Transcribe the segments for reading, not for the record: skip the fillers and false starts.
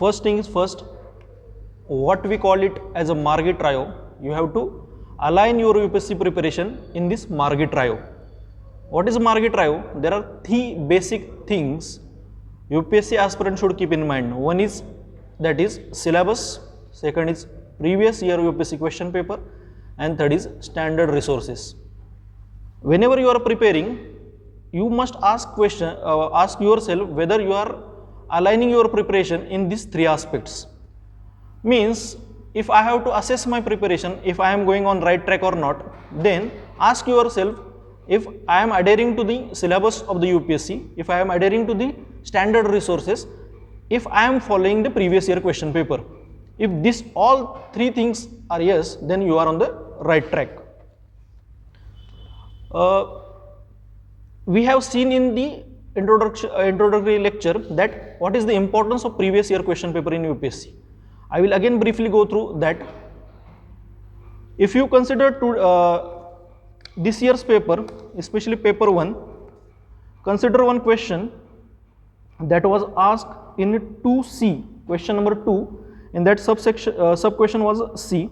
first thing is first, what we call it as a Margee trio. You have to align your UPSC preparation in this Margee trio. What is Margee trio? There are three basic things UPSC aspirant should keep in mind. One is, that is syllabus, second is previous year UPSC question paper, and third is standard resources. Whenever you are preparing, you must ask yourself whether you are aligning your preparation in these three aspects. Means, if I have to assess my preparation, if I am going on right track or not, then ask yourself if I am adhering to the syllabus of the UPSC, if I am adhering to the standard resources, if I am following the previous year question paper. If this all three things are yes, then you are on the right track. We have seen in the introductory lecture that what is the importance of previous year question paper in UPSC. I will again briefly go through that. If you consider this year's paper, especially paper 1, consider one question that was asked in 2C, question number 2, in that sub-question was C.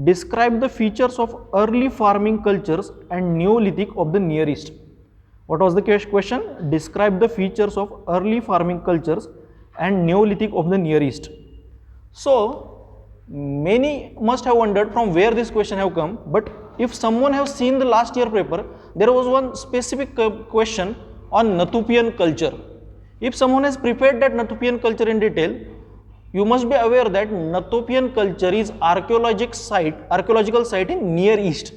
Describe the features of early farming cultures and Neolithic of the Near East. What was the question? Describe the features of early farming cultures and Neolithic of the Near East. So, many must have wondered from where this question have come, but if someone have seen the last year paper, there was one specific question on Natufian culture. If someone has prepared that Natufian culture in detail, you must be aware that Natufian culture is archaeological site in Near East.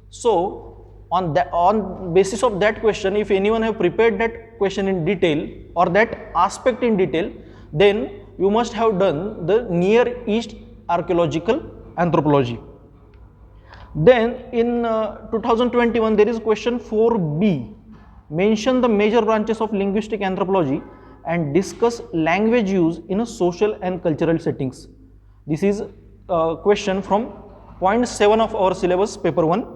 So, on basis of that question, if anyone have prepared that question in detail or that aspect in detail, then you must have done the Near East archaeological anthropology. Then in 2021 there is question 4B. Mention the major branches of linguistic anthropology and discuss language use in a social and cultural settings. This is a question from point 7 of our syllabus, paper 1.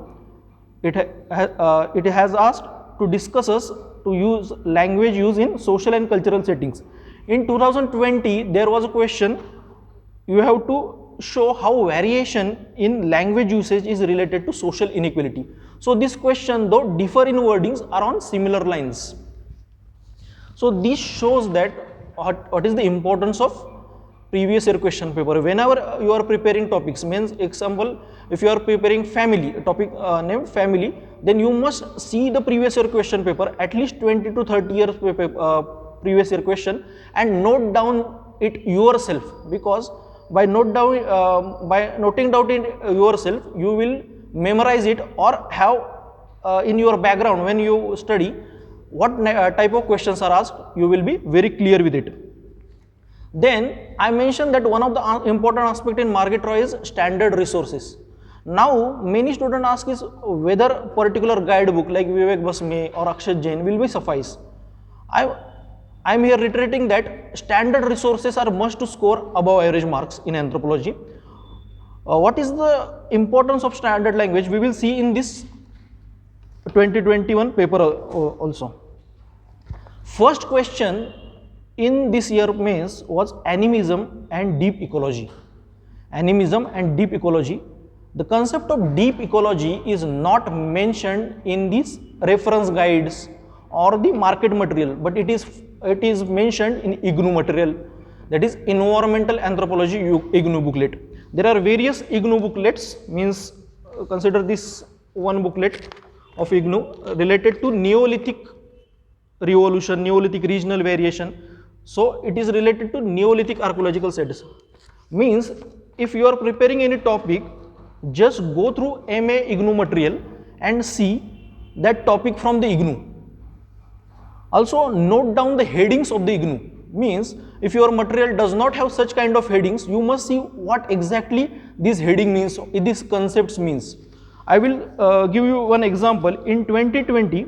It has asked to discuss to use language use in social and cultural settings. In 2020, there was a question, you have to show how variation in language usage is related to social inequality. So this question, though differ in wordings, are on similar lines. So this shows that what is the importance of previous year question paper. Whenever you are preparing topics, means example, if you are preparing family, a topic named family, then you must see the previous year question paper, at least 20 to 30 years previous year question, and note down it yourself, because by noting down it yourself, you will memorize it or have in your background when you study what type of questions are asked, you will be very clear with it. Then I mentioned that one of the important aspect in Margee trio is standard resources. Now many students ask is whether particular guidebook like Vivek Basme or Akshat Jain will be suffice. I am here reiterating that standard resources are must to score above average marks in anthropology. What is the importance of standard language? We will see in this 2021 paper also. First question in this year mains was animism and deep ecology. Animism and deep ecology. The concept of deep ecology is not mentioned in these reference guides or the market material, but it is mentioned in IGNOU material, that is Environmental Anthropology IGNOU booklet. There are various IGNOU booklets, means consider this one booklet of IGNOU related to Neolithic revolution, Neolithic regional variation. So it is related to Neolithic archaeological sites. Means if you are preparing any topic, just go through MA IGNOU material and see that topic from the IGNOU. Also note down the headings of the IGNOU. Means if your material does not have such kind of headings, you must see what exactly this heading means, these concepts means. I will give you one example. In 2020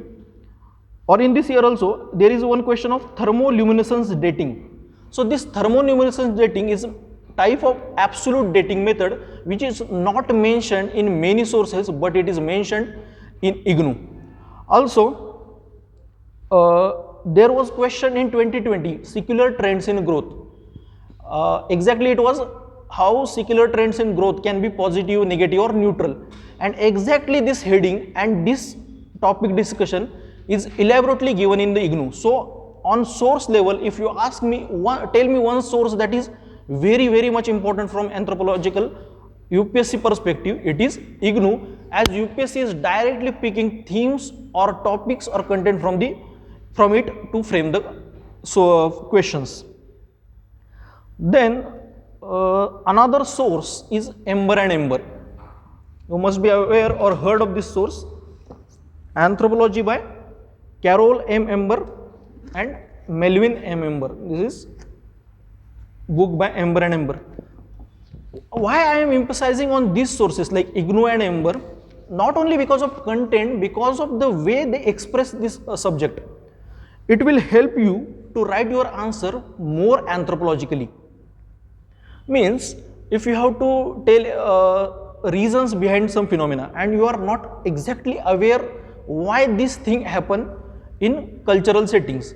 or in this year also, there is one question of thermoluminescence dating. So this thermoluminescence dating is type of absolute dating method which is not mentioned in many sources, but it is mentioned in IGNOU. Also, there was question in 2020, secular trends in growth. exactly it was how secular trends in growth can be positive, negative or neutral, and exactly this heading and this topic discussion is elaborately given in the IGNOU. So on source level, if you ask me tell me one source that is very much important from anthropological UPSC perspective, it is IGNOU, as UPSC is directly picking themes or topics or content from it to frame the questions. Then another source is Ember and Ember. You must be aware or heard of this source, Anthropology by Carol M. Ember and Melvin M. Ember. This is book by Ember and Ember. Why I am emphasizing on these sources like IGNOU and Ember? Not only because of content, because of the way they express this subject. It will help you to write your answer more anthropologically. Means if you have to tell reasons behind some phenomena and you are not exactly aware why this thing happen in cultural settings,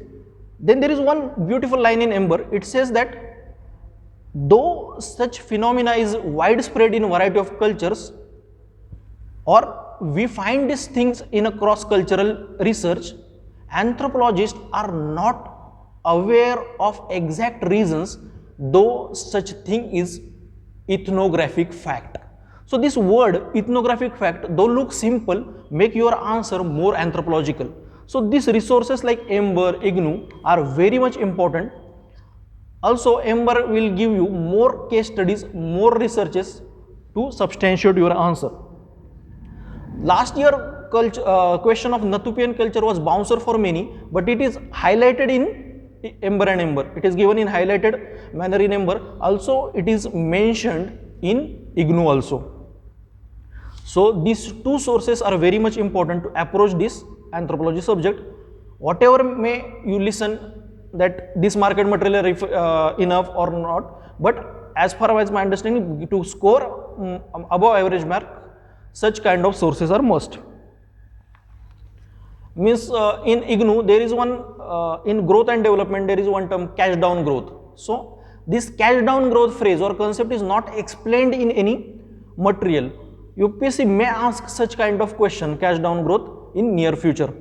then there is one beautiful line in Ember. It says that though such phenomena is widespread in a variety of cultures, or we find these things in a cross-cultural research, anthropologists are not aware of exact reasons, though such thing is ethnographic fact. So this word ethnographic fact, though look simple, make your answer more anthropological. So these resources like Ember, IGNOU are very much important. Also Ember will give you more case studies, more researches to substantiate your answer. Last year question of Natupian culture was bouncer for many, but it is highlighted in Ember and Ember. It is given in highlighted manner in Ember. Also it is mentioned in IGNOU also. So these two sources are very much important to approach this anthropology subject. Whatever may you listen that this market material enough or not, but as far as my understanding, to score above average mark, such kind of sources are must. Means in IGNOU there is one in growth and development there is one term, cash down growth. So this cash down growth phrase or concept is not explained in any material. UPSC may ask such kind of question, cash down growth, in near future.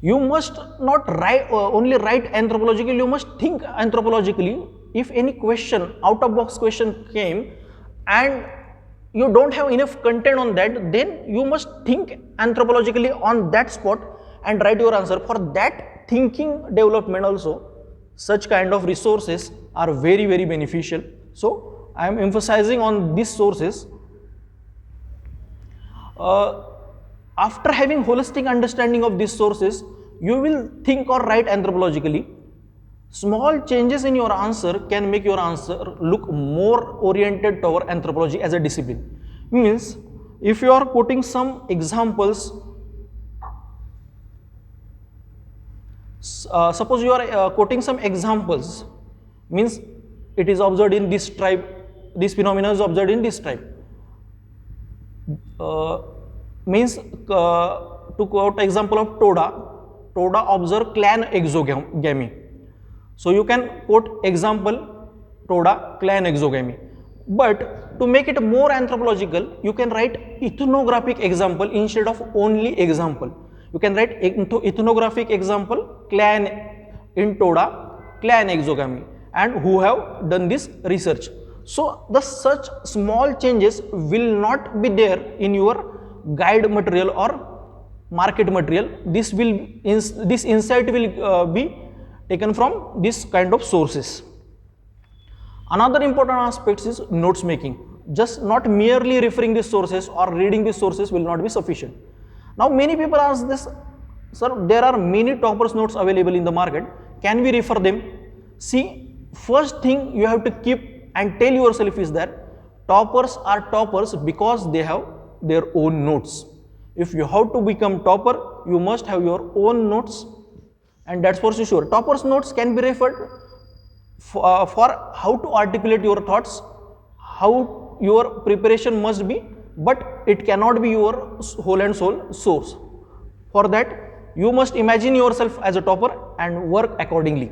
You must not write only write anthropologically, you must think anthropologically. If any question, out of box question came and you don't have enough content on that, then you must think anthropologically on that spot and write your answer. For that thinking development also, such kind of resources are very beneficial. So I am emphasizing on these sources. After having holistic understanding of these sources, you will think or write anthropologically. Small changes in your answer can make your answer look more oriented toward anthropology as a discipline. Means if you are quoting some examples, suppose you are quoting some examples, means it is observed in this tribe, this phenomena is observed in this tribe. Means to quote example of Toda observe clan exogamy. So you can quote example Toda clan exogamy. But to make it more anthropological, you can write ethnographic example instead of only example. You can write ethnographic example, clan in Toda, clan exogamy, and who have done this research. So the such small changes will not be there in your guide material or market material. This insight will be taken from this kind of sources. Another important aspect is notes making. Just not merely referring these sources or reading these sources will not be sufficient. Now many people ask this, sir, there are many toppers notes available in the market, can we refer them? See, first thing you have to keep and tell yourself is that toppers are toppers because they have their own notes. If you have to become topper, you must have your own notes, and that's for sure. Toppers notes can be referred for how to articulate your thoughts, how your preparation must be, but it cannot be your whole and soul source. For that, you must imagine yourself as a topper and work accordingly.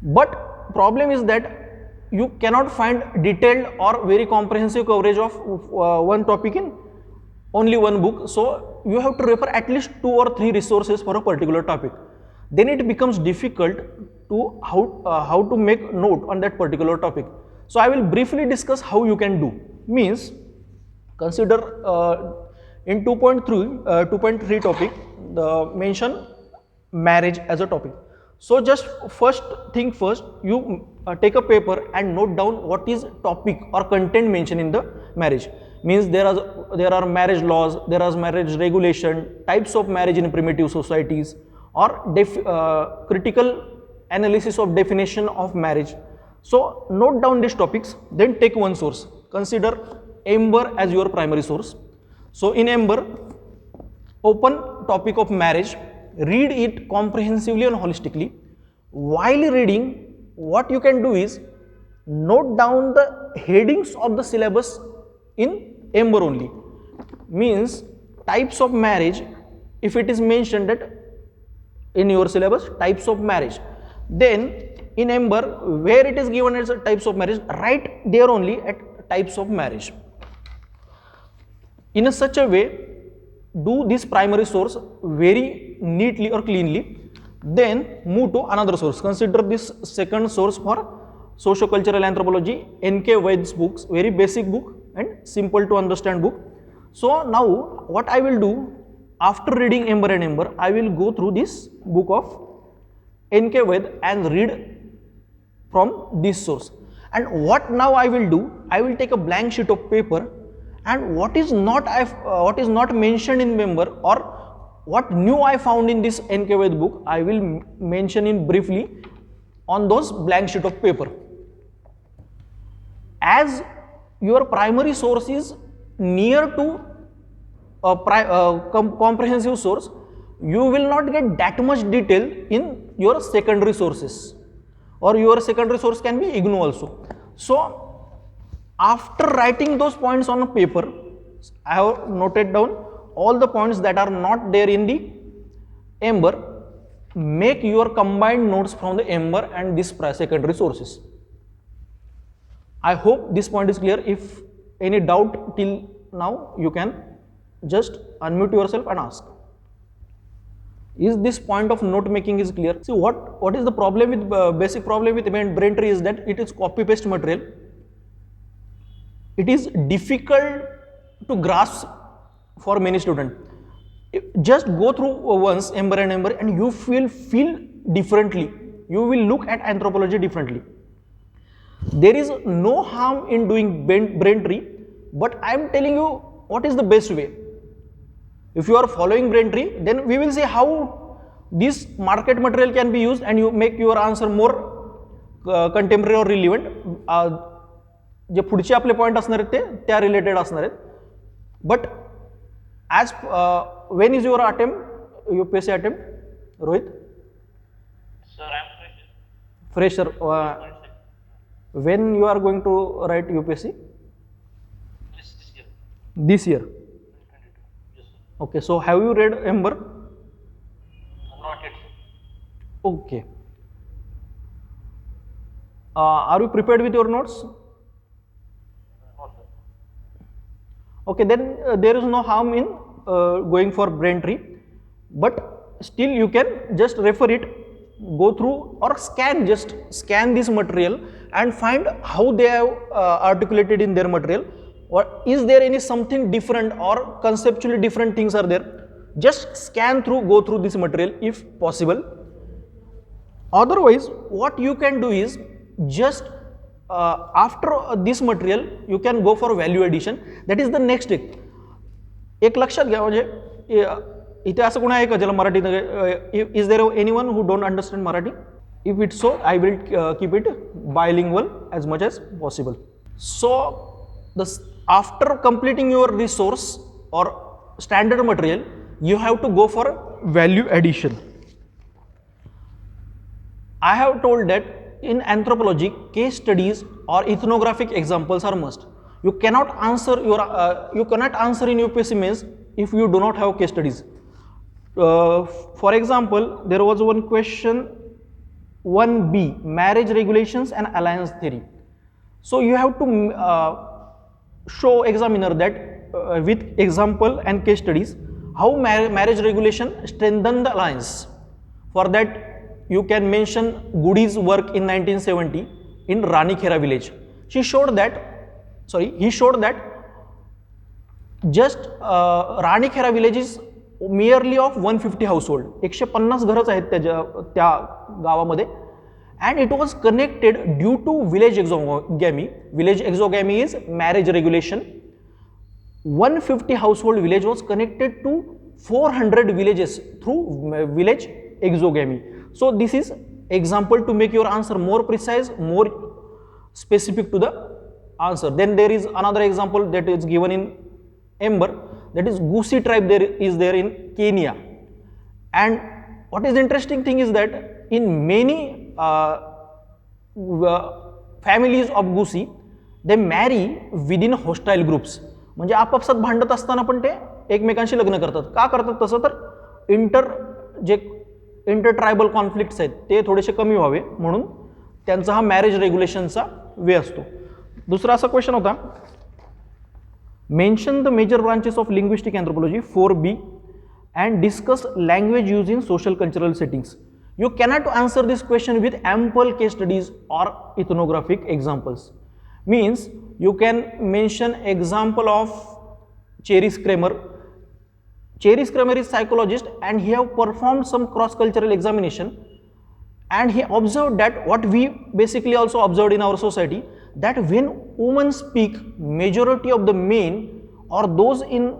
But problem is that you cannot find detailed or very comprehensive coverage of one topic in only one book. So you have to refer at least 2 or 3 resources for a particular topic. Then it becomes difficult to how to make note on that particular topic. So I will briefly discuss how you can do. Means consider in 2.3 topic mention marriage as a topic. So just first, you take a paper and note down what is topic or content mentioned in the marriage. Means there are marriage laws, there are marriage regulation, types of marriage in primitive societies, or critical analysis of definition of marriage. So note down these topics, then take one source. Consider Ember as your primary source. So in Ember, open topic of marriage, read it comprehensively and holistically. While reading, what you can do is note down the headings of the syllabus in Ember only. Means types of marriage, if it is mentioned that in your syllabus, types of marriage, then in Ember where it is given as types of marriage, write there only at types of marriage. In such a way, do this primary source very neatly or cleanly, then move to another source. Consider this second source for Sociocultural Anthropology, N.K. Vaid's books, very basic book and simple to understand book. So now what I will do, after reading Ember and Ember, I will go through this book of N.K. Vaid and read from this source. And what now I will do, I will take a blank sheet of paper, and what is not mentioned in Ember or what new I found in this N.K. Vaid book, I will mention in briefly on those blank sheet of paper. As your primary source is near to a comprehensive source, you will not get that much detail in your secondary sources, or your secondary source can be IGNOU also. So after writing those points on a paper, I have noted down all the points that are not there in the Ember. Make your combined notes from the Ember and this secondary sources. I hope this point is clear. If any doubt till now, you can just unmute yourself and ask. Is this point of note making is clear? See, what is the problem with basic problem with Braintree is that it is copy paste material. It is difficult to grasp for many students. Just go through once Ember and you feel differently. You will look at anthropology differently. There is no harm in doing Braintree, but I am telling you what is the best way. If you are following Braintree, then we will see how this market material can be used and you make your answer more contemporary or relevant. जे पुढचे आपले point असणार आहेत ते त्या related असणार आहेत. But as when is your attempt UPSC attempt Rohit? Sir, I am fresher. When you are going to write UPSC? this year. This year. 2022. Yes, sir. Okay, so have you read Ember? Not yet, sir. Okay. Are you prepared with your notes? No, sir. Okay, then there is no harm in going for Braintree, but still you can just refer it, go through or just scan this material and find how they have articulated in their material, or is there any something different or conceptually different things are there. Just scan through, go through this material if possible. Otherwise, what you can do is just after this material you can go for value addition. That is the next step. एक लक्षात घ्या, म्हणजे इथे असं कोण आहे का ज्याला Marathi, is there anyone who don't understand Marathi? If it's so, I will keep it bilingual as much as possible. So after completing your resource or standard material, you have to go for value addition. I have told that in anthropology, case studies or ethnographic examples are must. You cannot answer in UPSC mains if you do not have case studies. For example, there was one question 1B, marriage regulations and alliance theory. So you have to show examiner that with example and case studies how marriage regulation strengthen the alliance. For that you can mention Goody's work in 1970 in Ranikhera village. He showed that just Ranikhera village is merely of 150 household, 150 घरच आहेत त्या गावामध्ये, and it was connected due to village exogamy. Village exogamy is marriage regulation. 150 household village was connected to 400 villages through village exogamy. So this is example to make your answer more precise, more specific to the answer. Then there is another example that is given in Ember, that is Gusi tribe there in Kenya. And what is interesting thing is that in many families of Gusi, they marry within hostile groups. म्हणजे आपापसात भांडत असताना पण ते एकमेकांशी लग्न करतात. का करतात तसं तर इंटर ट्रायबल कॉन्फ्लिक्ट्स आहेत ते थोडेसे कमी व्हावे म्हणून त्यांचा हा मॅरेज रेग्युलेशनचा वे असतो. दुसरा असा क्वेश्चन होता, mention the major branches of linguistic anthropology 4B and discuss language use in social cultural settings. You cannot answer this question with ample case studies or ethnographic examples. Means you can mention example of Cheris Kramer. Cheris Kramer is psychologist and he have performed some cross-cultural examination, and he observed that what we basically also observed in our society, that when women speak, majority of the men or those in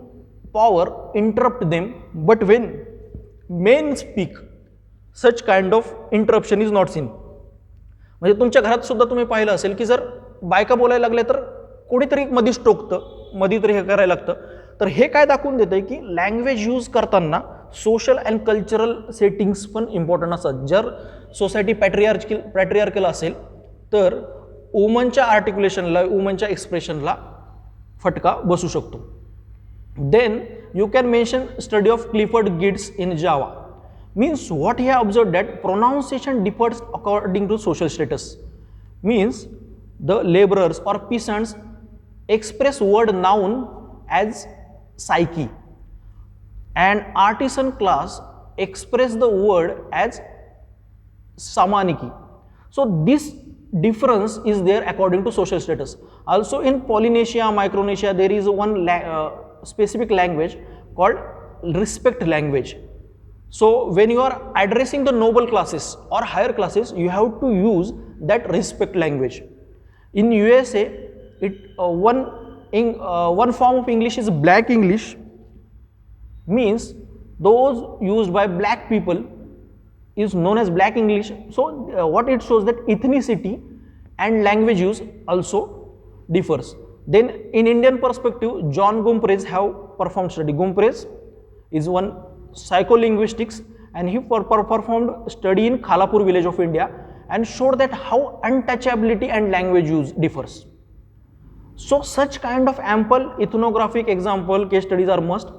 power interrupt them, but when men speak, such kind of interruption is not seen. म्हणजे तुमच्या घरात सुद्धा तुम्ही पाहिलं असेल की जर बायका बोलायला लागल्या तर कोणीतरी मधीच टोकतं, मधी तरी हे करायला लागतं. तर हे काय दाखवून देतंय की लँग्वेज यूज करताना सोशल अँड कल्चरल सेटिंग्स पण इम्पॉर्टंट असतात. जर सोसायटी पॅट्रियार्कल असेल तर वुमनच्या आर्टिक्युलेशनला, वुमनच्या एक्सप्रेशनला फटका बसू शकतो. Then you can mention study of Clifford Geertz in Java. Means what he have observed that pronunciation differs according to social status. Means the laborers or peasants express word noun as psyche, and artisan class express the word as samaniki. So this difference is there according to social status. Also in Polynesia, Micronesia, there is one specific language called respect language. So when you are addressing the noble classes or higher classes, you have to use that respect language. In USA, one form of English is black English, means those used by black people is known as black English. So what it shows that ethnicity and language use also differs. Then in Indian perspective, John Gumprez have performed study. Gumprez is one psycholinguistics, and he performed study in Khalapur village of India and showed that how untouchability and language use differs. So such kind of ample ethnographic example case studies are must.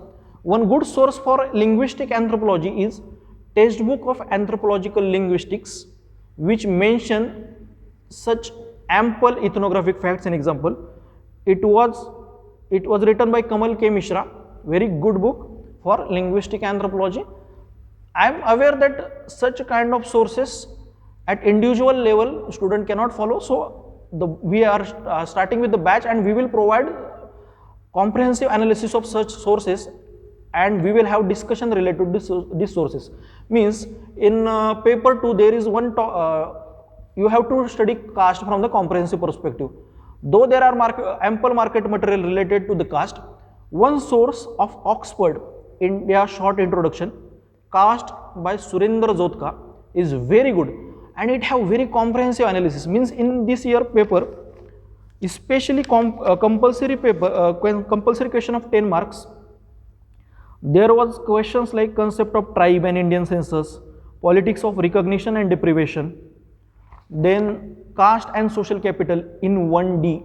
One good source for linguistic anthropology is Textbook of Anthropological Linguistics, which mention such ample ethnographic facts and example. It was written by Kamal K. Mishra, very good book for linguistic anthropology. I am aware that such kind of sources at individual level student cannot follow, so we are starting with the batch, and we will provide comprehensive analysis of such sources, and we will have discussion related to these sources. Means in paper 2 there is one you have to study caste from the comprehensive perspective. Though there are ample market material related to the caste, one source of Oxford India short introduction, Caste by Surendra Zotka, is very good, and it have very comprehensive analysis. Means in this year paper, especially compulsory question of 10 marks, there was questions like concept of tribe and Indian census, politics of recognition and deprivation, then caste and social capital in 1D,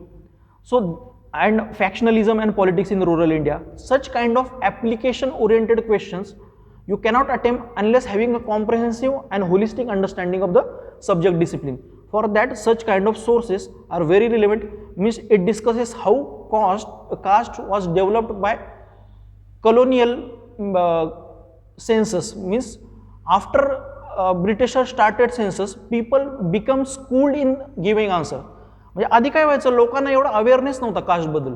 so and factionalism and politics in rural India. Such kind of application oriented questions you cannot attempt unless having a comprehensive and holistic understanding of the subject discipline. For that, such kind of sources are very relevant. Means it discusses how caste was developed by colonial census. Means after Britishers started census, people become schooled in giving answer. म्हणजे आधी काय व्हायचं, लोकांना एवढा awareness नव्हता कास्टबद्दल.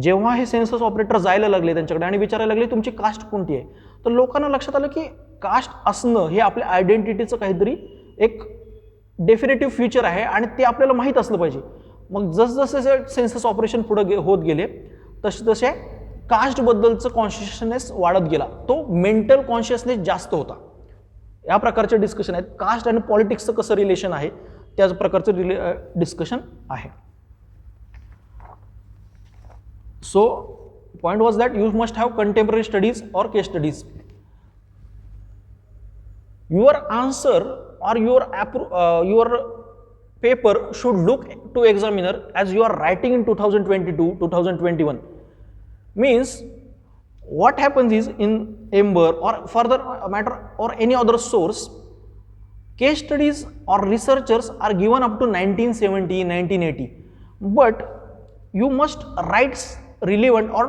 जेव्हा हे census operator जायला लागले त्यांच्याकडे आणि विचारायला लागले तुमची कास्ट कोणती आहे, तर लोकांना लक्षात आलं की कास्ट असणं हे आपल्या आयडेंटिटीचं काहीतरी एक डेफिनेटिव्ह फ्युचर आहे आणि ते आपल्याला माहीत असलं पाहिजे. मग जसजसे सेन्सस ऑपरेशन पुढे होत गेले तसे कास्टबद्दलचं कॉन्शियसनेस वाढत गेला. तो मेंटल कॉन्शियसनेस जास्त होता. या प्रकारचे डिस्कशन आहेत. कास्ट आणि पॉलिटिक्सचं कसं रिलेशन आहे त्याच प्रकारचं डिस्कशन आहे. So point was that you must have contemporary studies or case studies. Your answer or your paper should look to examiner as you are writing in 2022 2021. Means what happens is in Ember or further matter or any other source, case studies or researchers are given up to 1970 1980, but you must write relevant or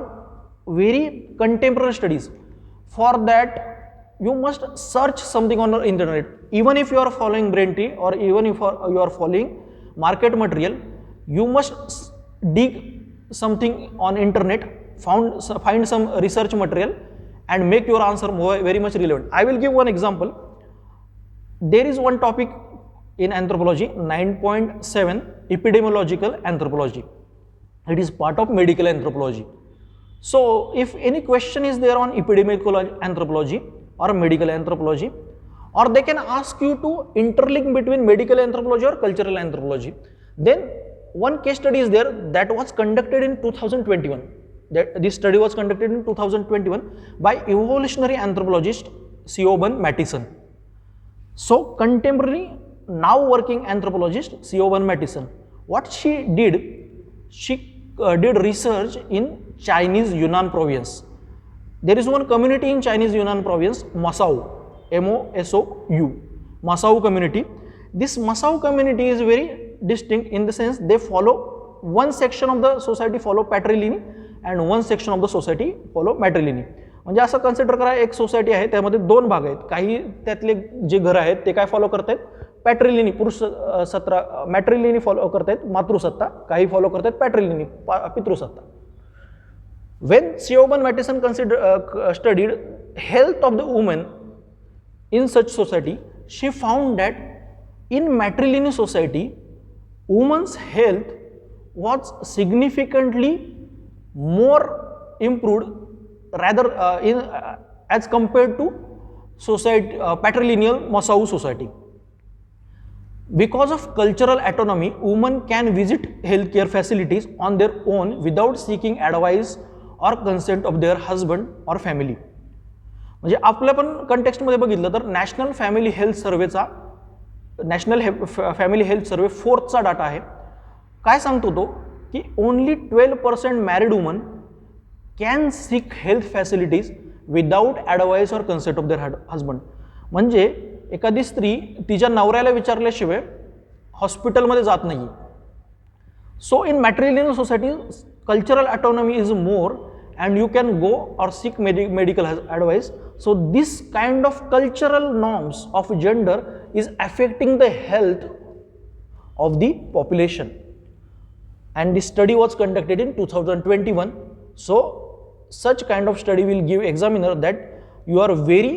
very contemporary studies. For that you must search something on the internet. Even if you are following brain tree or even if you are following market material, you must dig something on internet, find some research material and make your answer very much relevant. I will give one example. There is one topic in anthropology 9.7 epidemiological anthropology. It is part of medical anthropology. So if any question is there on epidemiological anthropology or medical anthropology, or they can ask you to interlink between medical anthropology or cultural anthropology, then one case study is there that was conducted in 2021. This study was conducted in 2021 by evolutionary anthropologist Siobhan Mattison. So contemporary now working anthropologist Siobhan Mattison, what she did, she did research in Chinese Yunnan province. There is one community in Chinese Yunnan province, Masao, M-O-S-O-U, Masao community. This Masao community is very distinct in the sense they follow, one section of the society follow patrilineal and one section of the society follow matrilineal. म्हणजे असं consider करा एक society आहे त्यामध्ये दोन भाग आहेत. काही त्यातले जे घर आहेत ते काय फॉलो करतात, पॅट्रिलिनी पुरुष सत्ता, मॅट्रिलिनी फॉलो करतात मातृसत्ता, काही फॉलो करतात पॅट्रिलिनी पितृसत्ता. When Siobhan Mattison studied health of the woman in such society, she found that in matrilineal society, woman's health was significantly more improved rather as compared to society patrilineal Masao society. Because of cultural autonomy, women can visit healthcare facilities on their own without seeking advice or consent of their husband or family. म्हणजे आपल्या पण कंटेक्स्टमध्ये बघितलं तर national family health सर्वेचा family health survey 4th data आहे. काय सांगतो तो की only 12% married woman can seek health facilities without advice or consent of their husband. म्हणजे एखादी स्त्री तिच्या नवऱ्याला विचारल्याशिवाय हॉस्पिटलमध्ये जात नाही. So in matrilineal society cultural autonomy is more and you can go or seek medical advice. So this kind of cultural norms of gender is affecting the health of the population, and this study was conducted in 2021. So such kind of study will give examiner that you are very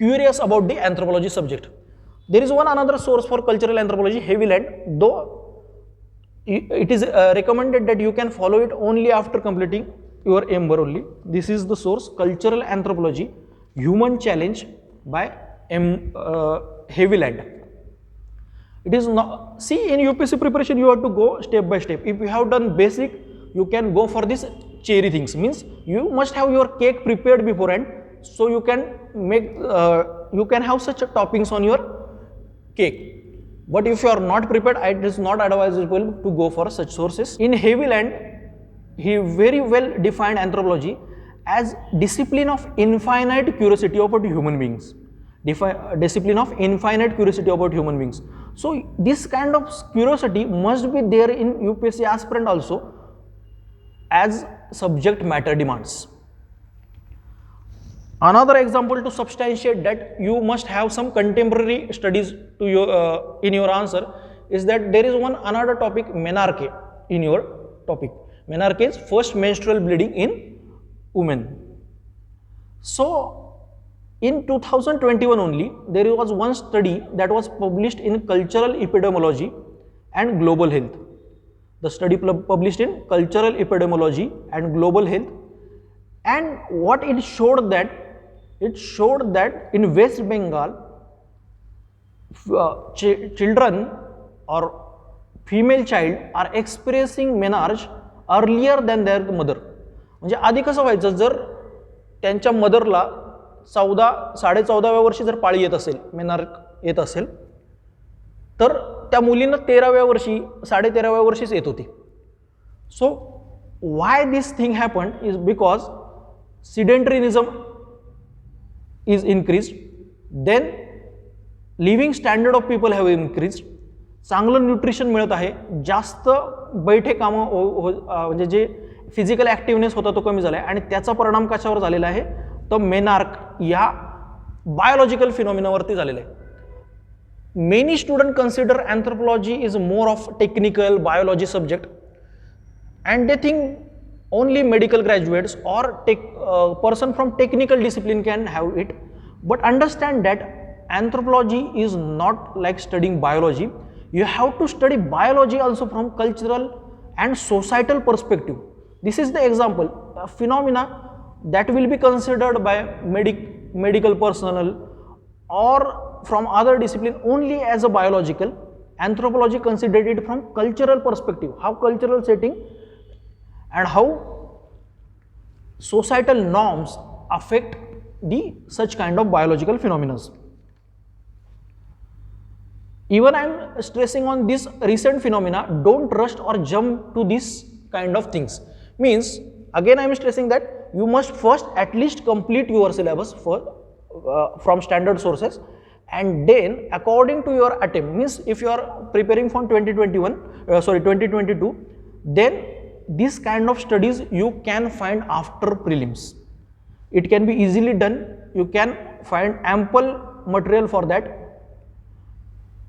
curious about the anthropology subject. There is one another source for cultural anthropology, Haviland, though it is recommended that you can follow it only after completing your Ember only. This is the source, Cultural Anthropology, Human Challenge by Haviland. It is not, see in UPSC preparation you have to go step by step. If you have done basic, you can go for this cherry things, means you must have your cake prepared beforehand, so you can make you can have such toppings on your cake. But if you are not prepared, it is not advisable to go for such sources. In Haviland, he very well defined anthropology as discipline of infinite curiosity about human beings. Discipline of infinite curiosity about human beings. So this kind of curiosity must be there in UPSC aspirant also as subject matter demands. Another example to substantiate that you must have some contemporary studies to your in your answer is that there is another topic, menarche, in your topic. Menarche is first menstrual bleeding in women. So in 2021 only, there was one study that was published in Cultural Epidemiology and Global Health. The study published in Cultural Epidemiology and Global Health, and what it showed that in West Bengal, children or female child are experiencing menarche earlier than their mother. म्हणजे आधी कसं व्हायचं, जर त्यांच्या मदरला 14-14व्या वर्षी जर पाळी येत असेल, मेनार्क येत असेल, तर त्या मुलींना 13व्या वर्षी 13.5व्या वर्षीच येत होती. So why this thing happen is because sedentarism is increased, then living standard of people have increased, चांगलं न्यूट्रिशन मिळत आहे, जास्त बैठे कामं म्हणजे जे फिजिकल ॲक्टिव्हनेस होता तो कमी झाला आहे, आणि त्याचा परिणाम कशावर झालेला आहे, तर मेनार्क या बायोलॉजिकल फिनॉमिनावरती झालेला आहे. Many student consider anthropology is more of technical biology subject and they think only medical graduates or person from technical discipline can have it, but understand that anthropology is not like studying biology. You have to study biology also from cultural and societal perspective. This is the example, a phenomena that will be considered by medical personnel or from other discipline only as a biological. Anthropology considered it from cultural perspective, how cultural setting and how societal norms affect the such kind of biological phenomena. Even I am stressing on this recent phenomena, don't rush or jump to this kind of things. Means again I am stressing that you must first at least complete your syllabus from standard sources, and then according to your attempt, means if you are preparing from 2022, then this kind of studies you can find after prelims. It can be easily done, you can find ample material for that.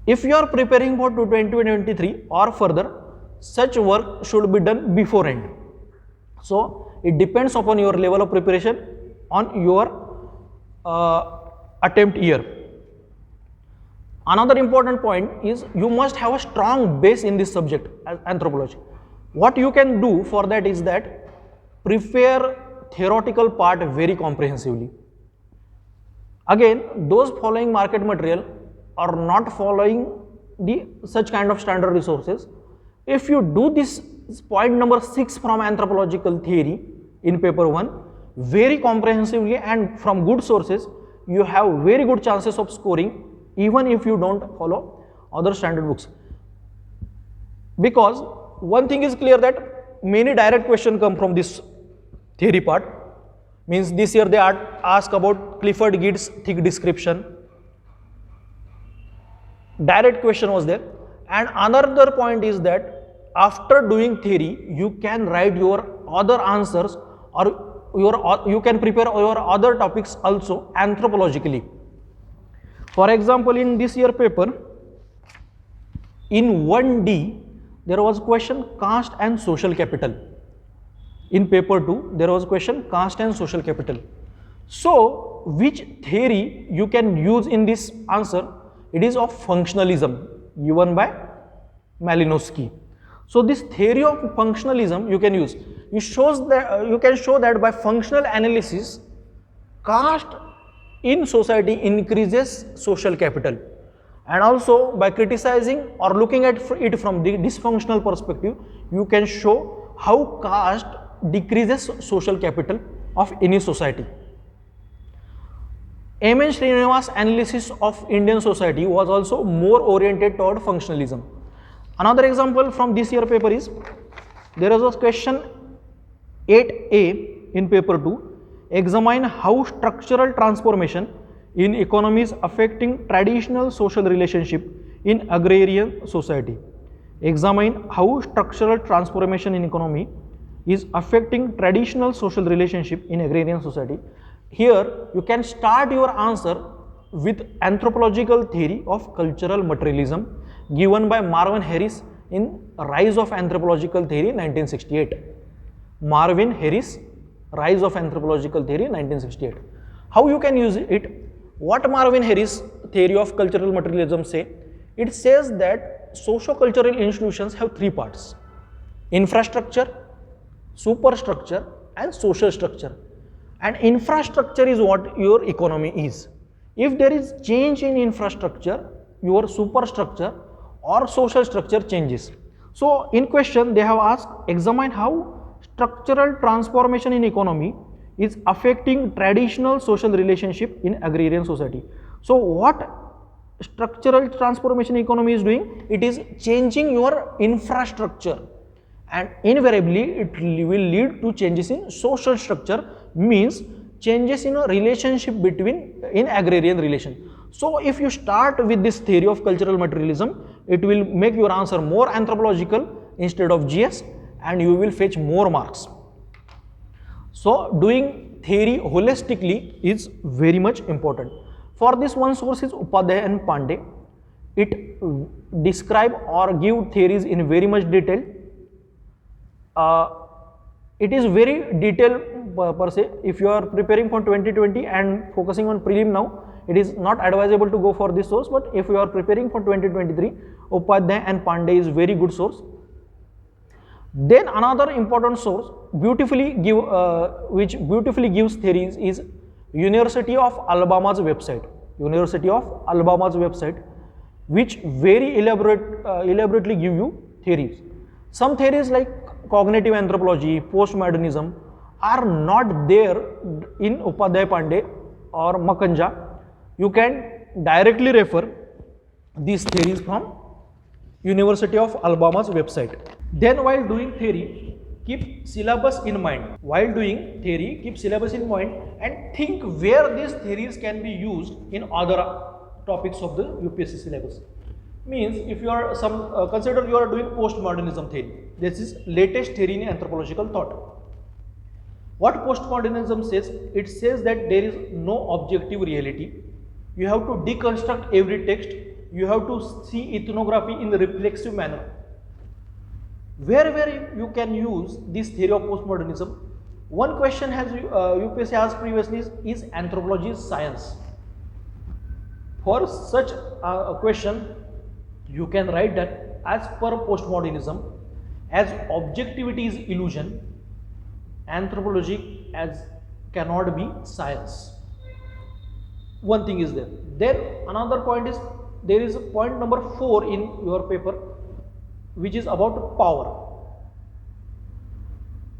If you are preparing for 2023 or further, such work should be done beforehand. So it depends upon your level of preparation on your attempt year. Another important point is you must have a strong base in this subject as anthropology. What you can do for that is that prepare theoretical part very comprehensively. Again, those following market material are not following the such kind of standard resources. If you do this point number 6 from anthropological theory in paper 1 very comprehensively and from good sources, you have very good chances of scoring even if you don't follow other standard books. Because one thing is clear that many direct questions come from this theory part. Means this year they ask about Clifford Geertz thick description. Direct question was there. And another point is that after doing theory, you can write your other answers or you can prepare your other topics also anthropologically. For example, in this year paper, in 1D, there was question caste and social capital. In paper 2, there was question caste and social capital. So, which theory you can use in this answer? It is of functionalism given by Malinowski. So, this theory of functionalism you can use. You can show that by functional analysis, caste in society increases social capital. And also by criticizing or looking at it from the dysfunctional perspective, you can show how caste decreases social capital of any society. M.N. Srinivas' analysis of Indian society was also more oriented toward functionalism. Another example from this year paper is, there is a question 8A in paper 2, examine how structural transformation in economy is affecting traditional social relationship in agrarian society. Examine how structural transformation in economy is affecting traditional social relationship in agrarian society. Here you can start your answer with anthropological theory of cultural materialism given by Marvin Harris in Rise of Anthropological Theory 1968. Marvin Harris, Rise of Anthropological Theory 1968. How you can use it? What Marvin Harris theory of cultural materialism say? It says that socio-cultural institutions have three parts: infrastructure, superstructure and social structure. And infrastructure is what your economy is. If there is change in infrastructure, your superstructure or social structure changes. So in question they have asked, examine how structural transformation in economy is affecting traditional social relationship in agrarian society. So what structural transformation economy is doing? It is changing your infrastructure, and invariably it will lead to changes in social structure, means changes in a relationship between in agrarian relation. So if you start with this theory of cultural materialism, it will make your answer more anthropological instead of GS, and you will fetch more marks. So doing theory holistically is very much important. For this, one source is Upadhyay and Pandey. It describe or give theories in very much detail. It is very detailed per se. If you are preparing for 2020 and focusing on prelim now, it is not advisable to go for this source, but if you are preparing for 2023, Upadhyay and Pandey is very good source. Then another important source which beautifully gives theories is University of Alabama's website. University of Alabama's website, which very elaborately give you theories. Some theories like cognitive anthropology, postmodernism are not there in Upadhyay Pandey or Makanja. You can directly refer these theories from University of Alabama's website. Then while doing theory, keep syllabus in mind. While doing theory, keep syllabus in mind and think where these theories can be used in other topics of the UPSC syllabus. Means if you are consider you are doing postmodernism theory. This is latest theory in anthropological thought. What postmodernism says? It says that there is no objective reality. You have to deconstruct every text. You have to see ethnography in a reflexive manner. Where you can use this theory of postmodernism? One question has UPSC asked previously is anthropology science? For such a question, you can write that as per postmodernism, as objectivity is illusion, anthropology as cannot be science. One thing is there. Then another point is, there is a point number 4 in your paper, which is about power.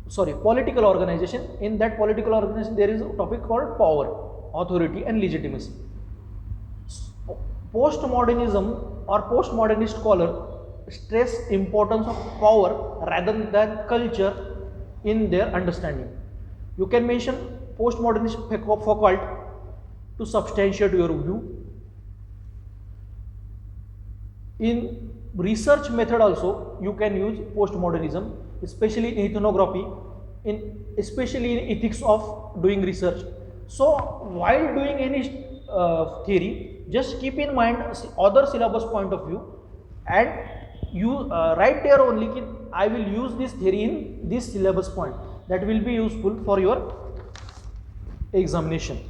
Sorry, political organization. In that political organization, there is a topic called power, authority and legitimacy. Postmodernism or postmodernist scholar stress importance of power rather than culture in their understanding. You can mention postmodernist Foucault to substantiate your view. In research method also, you can use postmodernism, especially in ethnography, especially in ethics of doing research. So while doing any theory, just keep in mind other syllabus point of view, and you write there only I will use this theory in this syllabus point. That will be useful for your examination.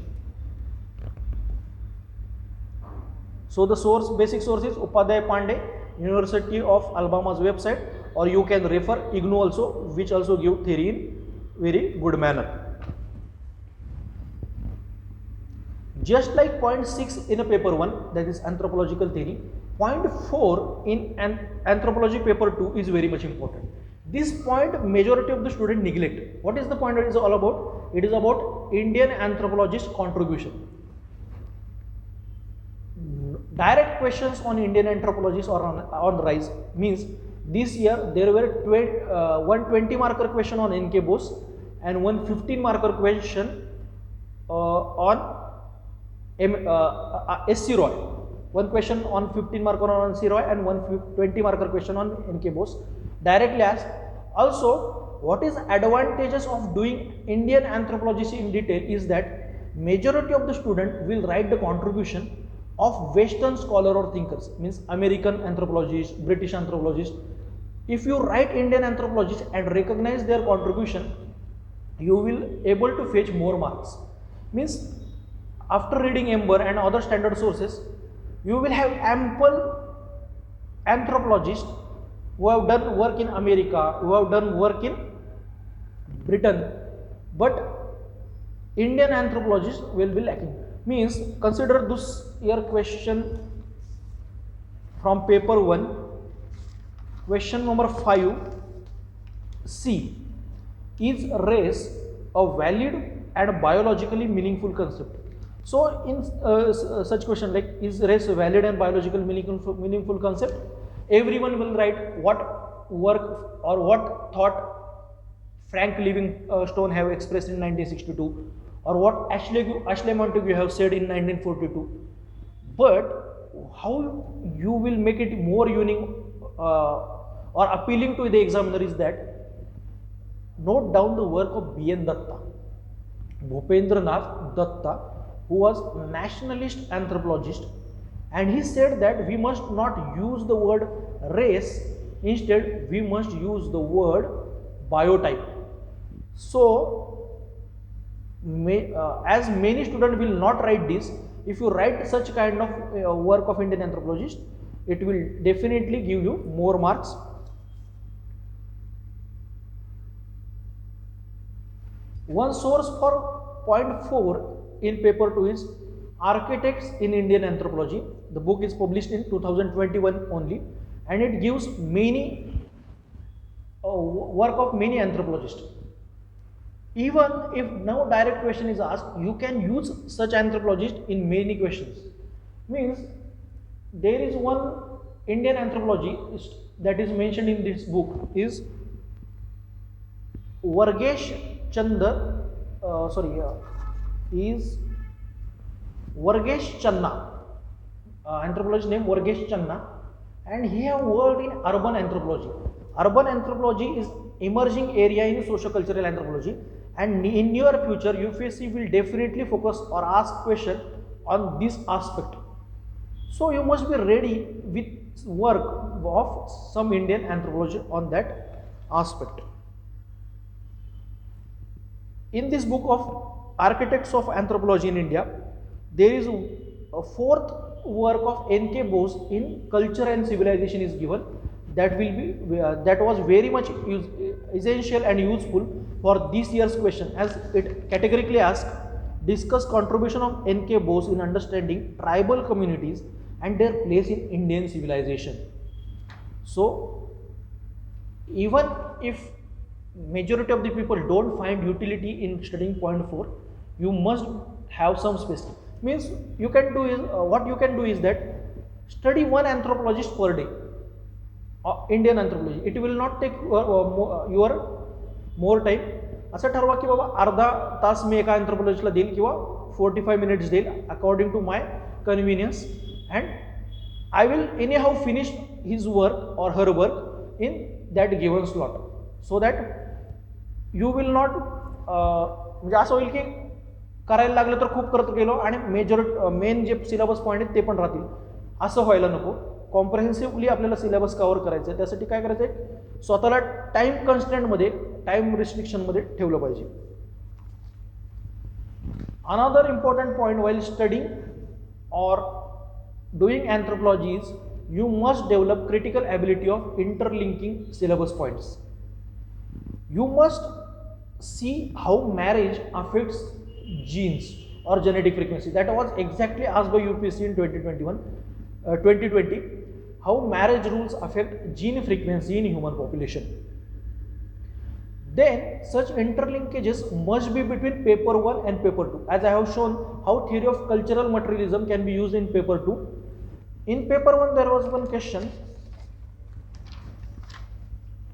So the source, basic source is Upadhyay Pandey, University of Alabama's website, or you can refer IGNOU also, which also give theory in very good manner. Just like point 6 in a paper 1, that is anthropological theory, point 4 in an anthropology paper 2 is very much important. This point majority of the student neglect. What is the point it is all about? It is about Indian anthropologist contribution. Direct questions on Indian anthropologists are on rise. Means this year there were 120 marker question on N.K. Bose and 115 marker question on SC Roy. One question on 15 marker on SC Roy and one 20 marker question on NK Bose. Directly asked. Also, what is advantages of doing Indian anthropology in detail is that majority of the student will write the contribution of Western scholar or thinkers, means American anthropologists, British anthropologists. If you write Indian anthropologists and recognize their contribution, you will able to fetch more marks. Means after reading Ember and other standard sources, you will have ample anthropologists who have done work in America, who have done work in Britain, but Indian anthropologists will be lacking. Means consider this year question from paper 1, question number 5, C. Is race a valid and biologically meaningful concept? So in such question like is race a valid and biologically meaningful concept, everyone will write what work or what thought Frank Livingstone have expressed in 1962 or what Ashley Montagu have said in 1942. But how you will make it more unique or appealing to the examiner is that note down the work of B.N. Datta, Bhupendranath Datta, who was nationalist anthropologist, and he said that we must not use the word race, instead we must use the word biotype. So as many students will not write this, if you write such kind of work of Indian anthropologist, it will definitely give you more marks. One source for point 4 in paper 2 is Architects in Indian Anthropology. The book is published in 2021 only, and it gives many work of many anthropologists. Even if no direct question is asked, you can use such anthropologist in many questions. Means there is one Indian anthropologist that is mentioned in this book is Vargesh Chandra, is Vargesh Channa, anthropologist named Vargesh Channa, and he have worked in urban anthropology. Urban anthropology is emerging area in socio-cultural anthropology, and in near future UPSC will definitely focus or ask question on this aspect. So you must be ready with work of some Indian anthropology on that aspect. In this book of Architects of Anthropology in India, there is a fourth work of N.K. Bose in Culture and Civilization is given. That will be that was very much essential and useful for this year's question, as it categorically asks discuss contribution of N.K. Bose in understanding tribal communities and their place in Indian civilization. So even if majority of the people don't find utility in studying point 4, you must have some space. Means you can do is what you can do is that study one anthropologist per day, Indian anthropology. It will not take your more time. असं ठरवा की बाबा अर्धा तास मी एका अँथ्रोपॉलॉजिस्टला देईल किंवा 45 minutes देईल according to my convenience, and I will anyhow finish his work or her work in that given slot, so that you will not म्हणजे असं होईल की करायला लागलं तर खूप करत गेलो आणि मेन जे सिलेबस पॉईंट आहेत ते पण राहतील, असं व्हायला नको. कॉम्प्रेहेन्सिव्हली आपल्याला सिलेबस कव्हर करायचं आहे, त्यासाठी काय करायचं आहे, स्वतःला टाईम कन्स्टंटमध्ये टाईम रिस्ट्रिक्शनमध्ये ठेवलं पाहिजे. Another important point while studying or doing anthropology is you must develop critical ability of interlinking syllabus points. You must see how marriage affects genes or genetic frequency. That was exactly asked by UPSC in 2020. How marriage rules affect gene frequency in human population. Then such interlinkages must be between paper 1 and paper 2. As I have shown how theory of cultural materialism can be used in paper 2. In paper 1 there was one question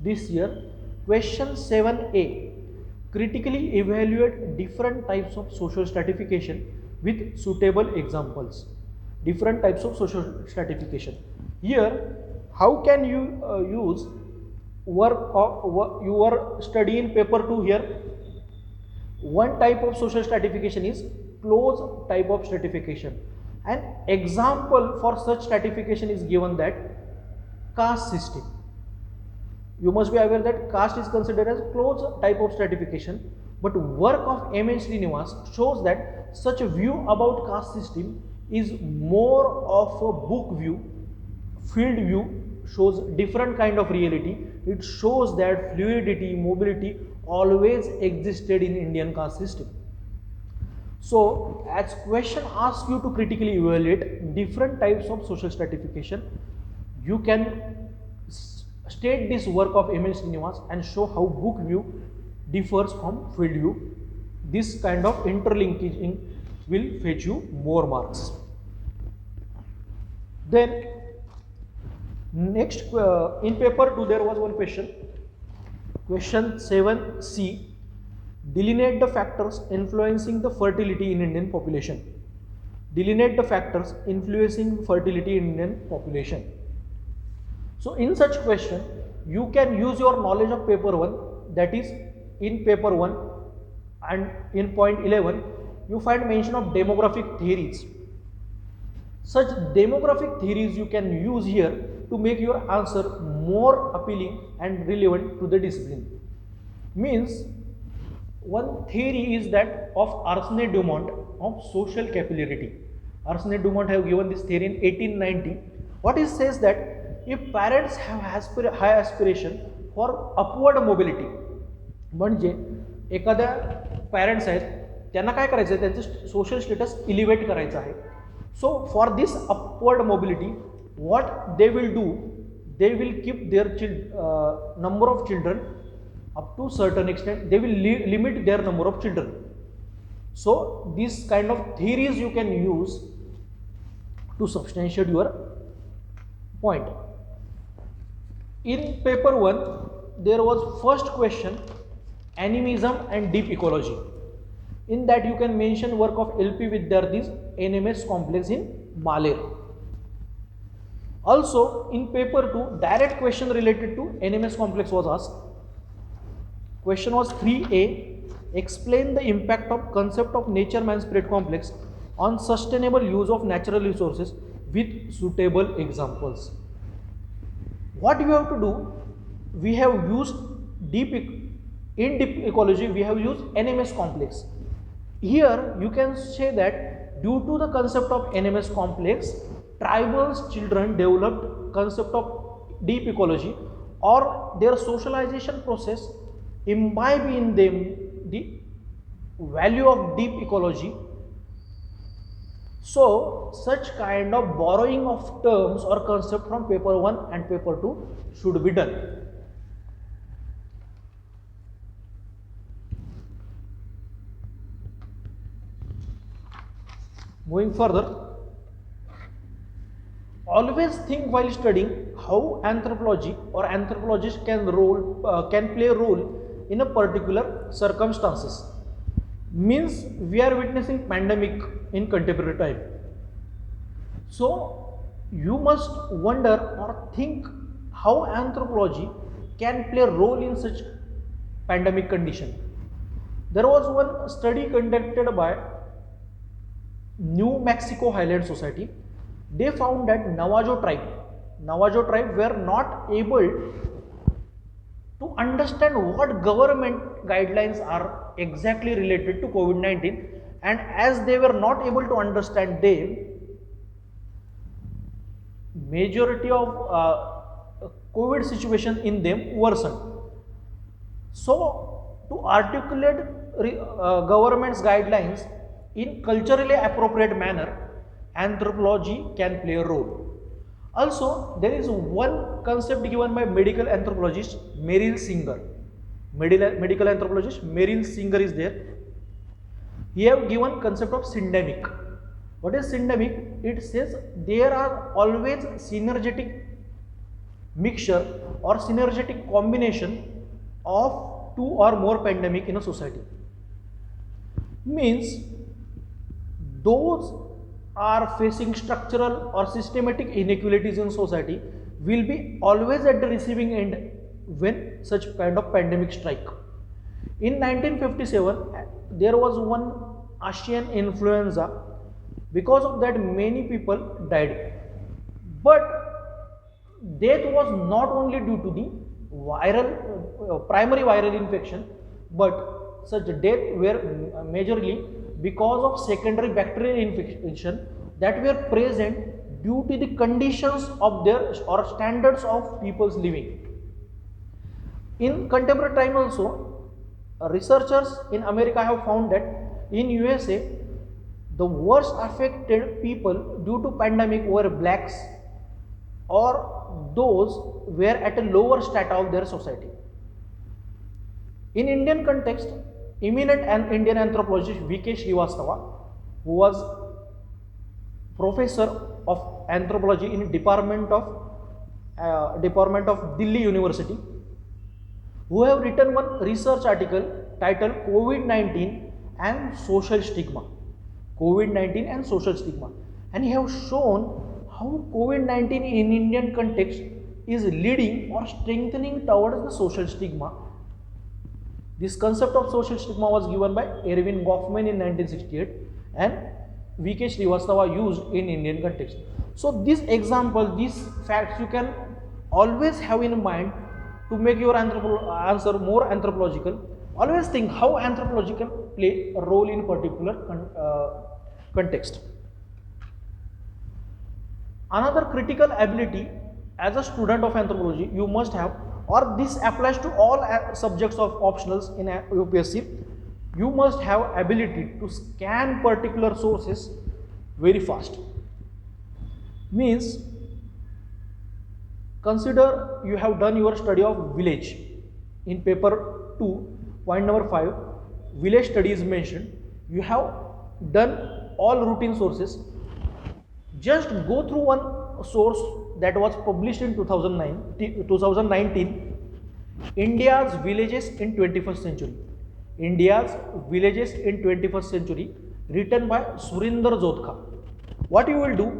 this year, question 7a. critically evaluate different types of social stratification with suitable examples. Different types of social stratification. Here, how can you use you are studying paper 2 here. One type of social stratification is closed type of stratification. An example for such stratification is given that caste system. You must be aware that caste is considered as closed type of stratification, but work of M. N. Srinivas shows that such a view about caste system is more of a book view, field view, shows different kind of reality. It shows that fluidity, mobility always existed in Indian caste system. So, as question asks you to critically evaluate different types of social stratification, you can state this work of M. N. Srinivas and show how book view differs from field view. This kind of interlinking will fetch you more marks. Then next in paper 2 there was one question, question 7C, delineate the factors influencing the fertility in Indian population. Delineate the factors influencing fertility in Indian population. So in such question, you can use your knowledge of paper 1, that is in paper 1 and in point 11, you find mention of demographic theories. Such demographic theories you can use here to make your answer more appealing and relevant to the discipline. Means one theory is that of Arsène Dumont of social capillarity. Arsène Dumont have given this theory in 1890. What it says that if parents have high aspiration for upward mobility, म्हणजे एखाद्या parents आहेत त्यांना काय करायचं आहे, त्यांचं social status इलिव्हेट करायचं आहे. So for this upward mobility what they will do, they will keep their number of children up to certain extent, they will limit their number of children. So these kind of theories you can use to substantiate your point. In paper 1 there was first question, animism and deep ecology. In that you can mention work of LP Vidyarthi's NMS complex in Maler. Also in paper 2 direct question related to NMS complex was asked. Question was 3A, explain the impact of concept of nature man spirit complex on sustainable use of natural resources with suitable examples. What you have to do, we have used in deep ecology we have used NMS complex. Here you can say that due to the concept of NMS complex, tribal children developed concept of deep ecology, or their socialization process imbibe in them the value of deep ecology. So such kind of borrowing of terms or concept from paper 1 and paper 2 should be done. Moving further, always think while studying how anthropology or anthropologists can play a role in a particular circumstances. Means we are witnessing pandemic in contemporary time. So you must wonder or think how anthropology can play a role in such pandemic condition. There was one study conducted by New Mexico Highland Society. They found that Navajo tribe were not able to understand what government guidelines are exactly related to COVID-19, and as they were not able to understand them, majority of COVID situation in them worsened. So to articulate government's guidelines in culturally appropriate manner, anthropology can play a role. Also there is one concept given by medical anthropologist Merrill Singer. Medical anthropologist Merrill Singer is there. He have given concept of syndemic. What is syndemic? It says there are always synergetic mixture or synergetic combination of two or more pandemic in a society. Means those are facing structural or systematic inequalities in society will be always at the receiving end when such kind of pandemic strike. In 1957, there was one Asian influenza. Because of that, many people died. But death was not only due to the primary viral infection, but such death were majorly because of secondary bacterial infection that were present due to the conditions of their or standards of people's living. In contemporary time also, researchers in America have found that in USA, the worst affected people due to pandemic were blacks or those were at a lower strata of their society. In Indian context, eminent and Indian anthropologist V.K. Srivastava, who was professor of anthropology in Department of Delhi University, who have written one research article titled COVID-19 and Social Stigma. COVID-19 and social stigma, and he have shown how COVID-19 in Indian context is leading or strengthening towards the social stigma. This concept of social stigma was given by Erwin Goffman in 1968 and V.K. Srivastava used in Indian context. So this example, these facts you can always have in mind to make your answer more anthropological. Always think how anthropological play a role in particular context. Another critical ability as a student of anthropology you must have, or this applies to all subjects of optionals in UPSC, you must have ability to scan particular sources very fast. Means consider you have done your study of village in paper 2. Point number 5, village study is mentioned. You have done all routine sources. Just go through one source that was published in 2019, India's villages in 21st century. India's villages in 21st century, written by Surinder Jodhka. What you will do,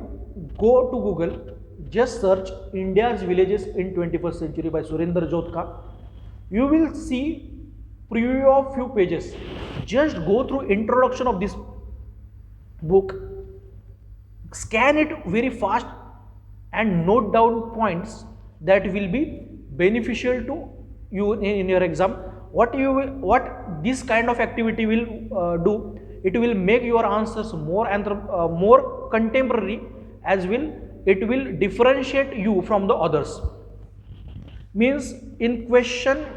go to Google, just search India's villages in 21st century by Surinder Jodhka. You will see preview of few pages. Just go through introduction of this book, scan it very fast and note down points that will be beneficial to you in your exam. What this kind of activity will do, it will make your answers more contemporary, as it will differentiate you from the others. Means in question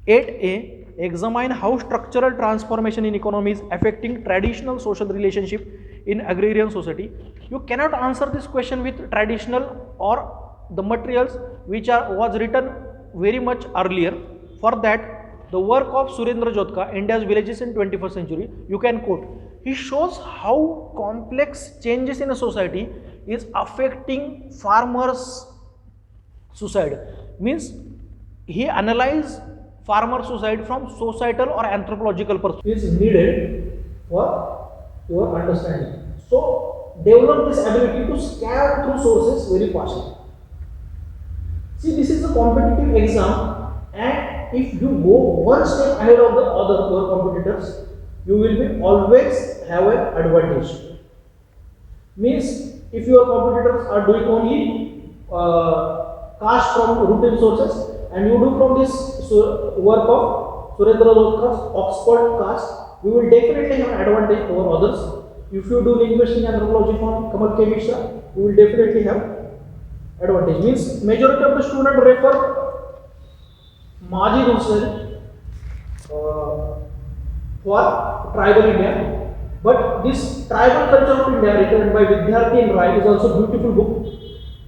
8a, examine how structural transformation in economy is affecting traditional social relationship in agrarian society. You cannot answer this question with traditional or the materials which was written very much earlier. For that, the work of Surendra Jodhka, India's villages in 21st century, you can quote. He shows how complex changes in a society is affecting farmers' suicide. Means he analyzed farmer suicide from societal or anthropological perspective is needed for your understanding. So develop this ability to scan through sources very fast. See, this is a competitive exam, and if you go one step ahead of the other your competitors, you will be always have an advantage. Means if your competitors are doing only cast from routine sources, and you do from this work of Surendra Jodhka's Oxford cast, you will definitely have an advantage over others. If you do linguistic anthropology from Kamal K. Mishra, you will definitely have advantage. Means majority of the students refer Margee for tribal India, but this tribal culture of India written by Vidyarthi and Rai is also a beautiful book,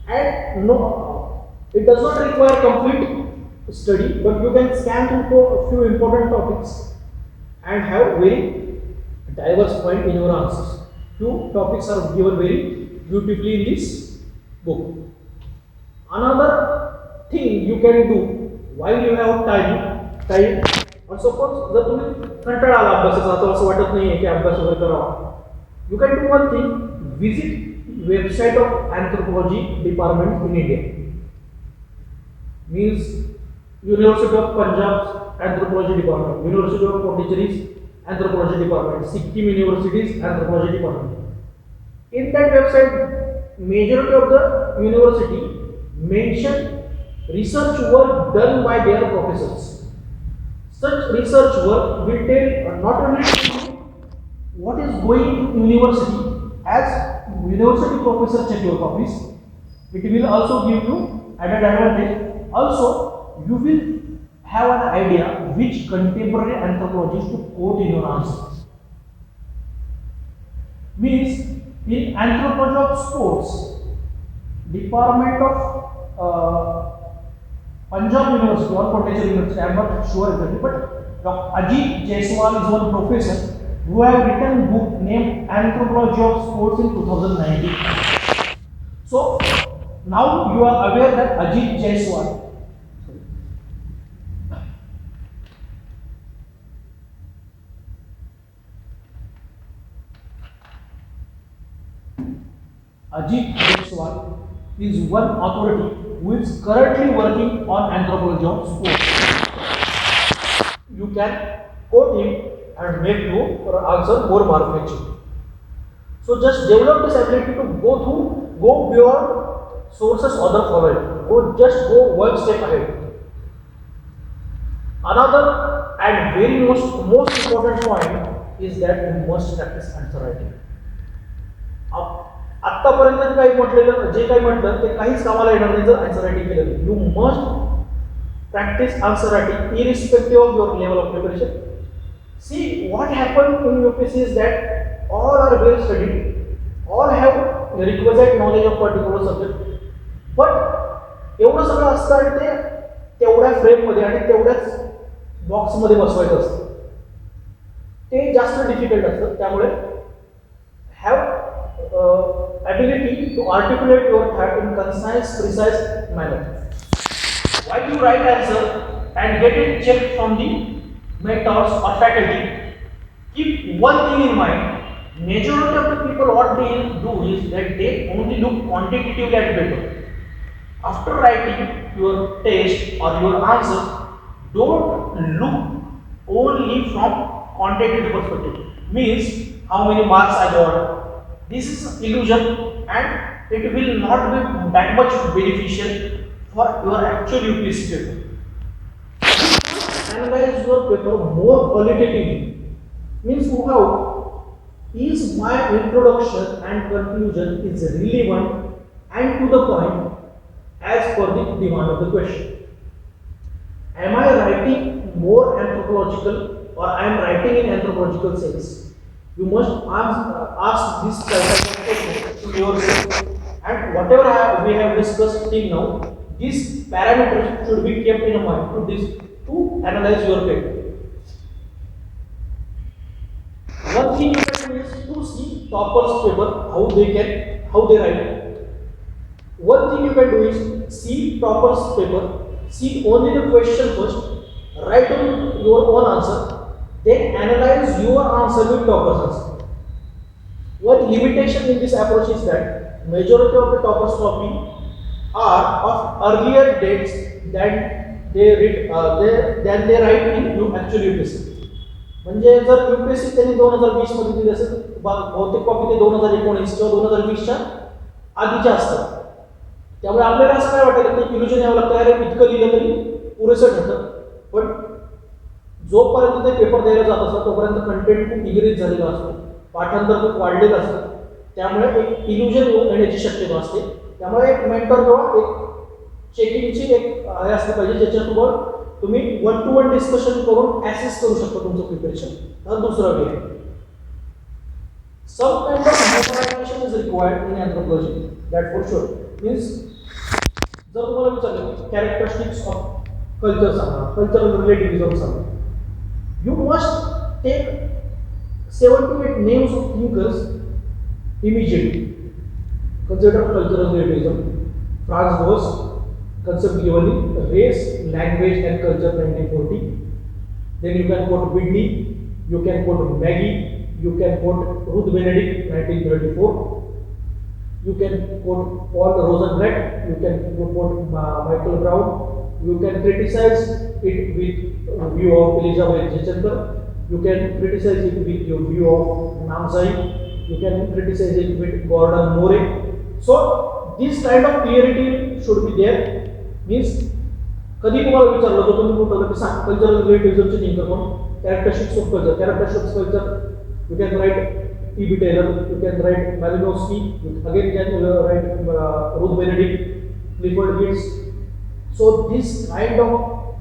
and no, it does not require complete study, but you can scan through a few important topics and have very diverse point in your answers. Few topics are given very beautifully in this book. Another thing you can do while you have time, काही suppose जर तुम्ही कंटाळा आला अभ्यासाचा, आता असं वाटत नाही की अभ्यास वगैरे करावा, you can do one thing, visit website of anthropology department in India. Means University of Punjab's Anthropology Department, University of Pondicherry's Anthropology Department, Sikkim University's Anthropology Department. In that website, majority of the university mention research work done by their professors. Such research work will tell not only what is going in university, as university professor check your copies, it will also give you added advantage. Also, you will have an idea which contemporary anthropologists to quote in your answers. Means in anthropology of sports, Department of Punjab University or Pondicherry University, I am not sure exactly, but Dr. Ajit Jaiswal is one professor who have written a book named Anthropology of Sports in 2019. So now you are aware that Ajit Jaiswal Ajit Jaiswal is one authority who is currently working on anthropology of sports. You can quote him and make your answer more mark-matching. So just develop this ability to go beyond sources other following. Go one step ahead. Another and very most important point is that you must practice answer writing. आत्तापर्यंत काही म्हटलेलं जे काही म्हटलं ते काहीच कामाला येणार नाही जर आन्सर रायटिंग केलं नाही. You must practise answer writing irrespective of your level of preparation. See what happen in UPSC is that all are well studied, all have required knowledge of particular subject, but एवढं सगळं असतं आणि ते तेवढ्या फ्रेममध्ये आणि तेवढ्याच बॉक्समध्ये बसवायचं असतं. ते जास्त डिफिकल्ट असतं. त्यामुळे have ability to articulate your thought in concise, precise manner. While you write answer and get it checked from the mentors or faculty, keep one thing in mind. Majority of the people what they do is that they only look quantitatively at paper. After writing your test or your answer, don't look only from quantitative perspective. Means how many marks I got. This is illusion and it will not be that much beneficial for your actual UPSC paper. Analyze your paper more qualitatively. Means how is my introduction and conclusion is relevant and to the point as per the demand of the question. Am I writing more anthropological or I am writing in anthropological sense? You must ask this question to yourself, and whatever we have discussed till now, these parameters should be kept in mind to analyze your paper. One thing you can do is to see toppers paper, how they write. One thing you can do is see toppers paper, see only the question first, write on your own answer. Then analyze your answer with toppers answer. One limitation in this approach is that majority of the toppers copy are of earlier dates than they write in actual UPSC. म्हणजे जर UPSC त्यांनी 2020 मध्ये दिली असेल बहुतेक copy ते 2019 किंवा 2020 च्या आधीच्या असतात. त्यामुळे आपल्याला असं काय वाटेल की इल्युजन यावं लागतं, अरे इतकं लिहिलं तरी पुरेसं ठरतं. पण जोपर्यंत ते पेपर द्यायला जात असतात तोपर्यंत कंटेंट खूप इंग्रज झालेला असतो, पाठांतर खूप वाढलेलं असतं. त्यामुळे एक इल्युजन येण्याची शक्यता असते. त्यामुळे एक मेंटर किंवा एक चेकिंगची एक हे असली पाहिजे ज्याच्यासोबत तुम्ही 1-to-1 डिस्कशन करून ॲसेस करू शकता तुमचं प्रिपरेशन. हा दुसरा वे आहे. Some kind of modernisation is required in anthropology, that for sure. Means जर तुम्हाला विचारलं कॅरेक्टरिस्टिक्स ऑफ कल्चर सांगा, कल्चरल रिलेटिव्हिझम सांगा, you must take 7 to 8 names of thinkers immediately. Consider cultural relativism. Franz Boas, concept given in Race, Language and Culture 1940. Then you can quote Whitney, you can quote Maggie, you can quote Ruth Benedict, 1934. You can quote Paul Rosenblatt, you can quote Michael Brown, you can criticize it with view of Elizabeth Jaitpal, you can criticize it with your view of Namzai, you can criticize it with Gordon Moore. So this kind of clarity should be there. Means कधी तुम्हाला विचारलं तर तुम्ही कुठलं की सांग cultural रिलेटिव्हिजमचे thinker कोण characteristics of culture characteristics of culture you can write E.B. Taylor, you can write Malinowski, you again can write Ruth Benedict, Clifford Geertz. So this kind of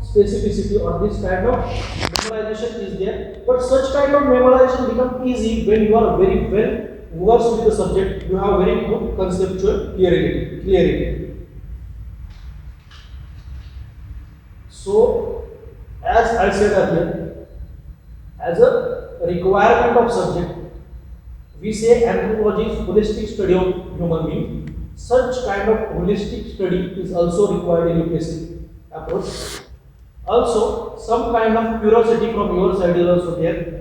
specificity or this kind of memorization is there, but such kind of memorization becomes easy when you are very well versed with the subject, you have very good conceptual clarity. So, as I said earlier, as a requirement of subject, we say anthropology is holistic study of human being. Such kind of holistic study is also required in UPSC approach. Also, some kind of curiosity from your side is also there.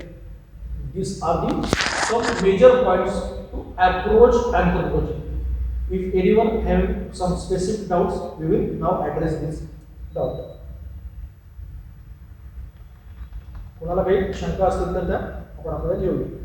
These are the some major points to approach anthropology. If anyone have some specific doubts, we will now address this doubt. कोणाला काही शंका असतील तर त्या आपण आपल्याला घेऊया.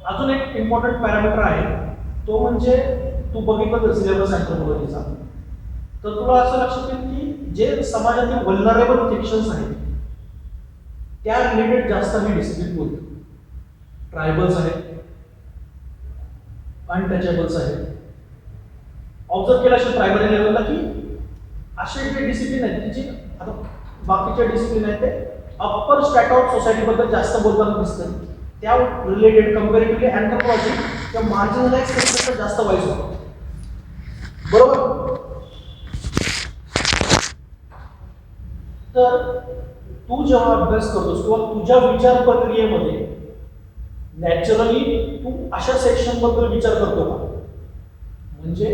अजून एक इम्पॉर्टंट पॅरामीटर आहे तो म्हणजे तू बघितलं तर सिलेबस अँथ्रोपॉलॉजीचा तर तुला असं लक्षात येईल की जे समाजातील वल्नरेबल सेक्शन्स आहेत त्या रिलेटेड जास्त मी डिसिप्लिन बोलतो. ट्रायबल्स आहेत, अनटचेबल्स आहेत. ऑब्झर्व केला असेल प्रायमरी लेवलला की असे जे डिसिप्लिन आहेत की जे आता बाकीचे डिसिप्लिन आहेत ते अप्पर स्ट्रॅटा ऑफ सोसायटीबद्दल जास्त बोलताना दिसतं. त्या रिलेटेड कंपॅरेटिव्हली अँथ्रोपॉलॉजी किंवा मार्जिनलाइज सेक्शनचा जास्त वाईज होतो. बरोबर. तर तू जेव्हा अभ्यास करतोस किंवा तुझ्या विचार प्रक्रियेमध्ये नॅचरली तू अशा सेक्शन बद्दल विचार करतो का? म्हणजे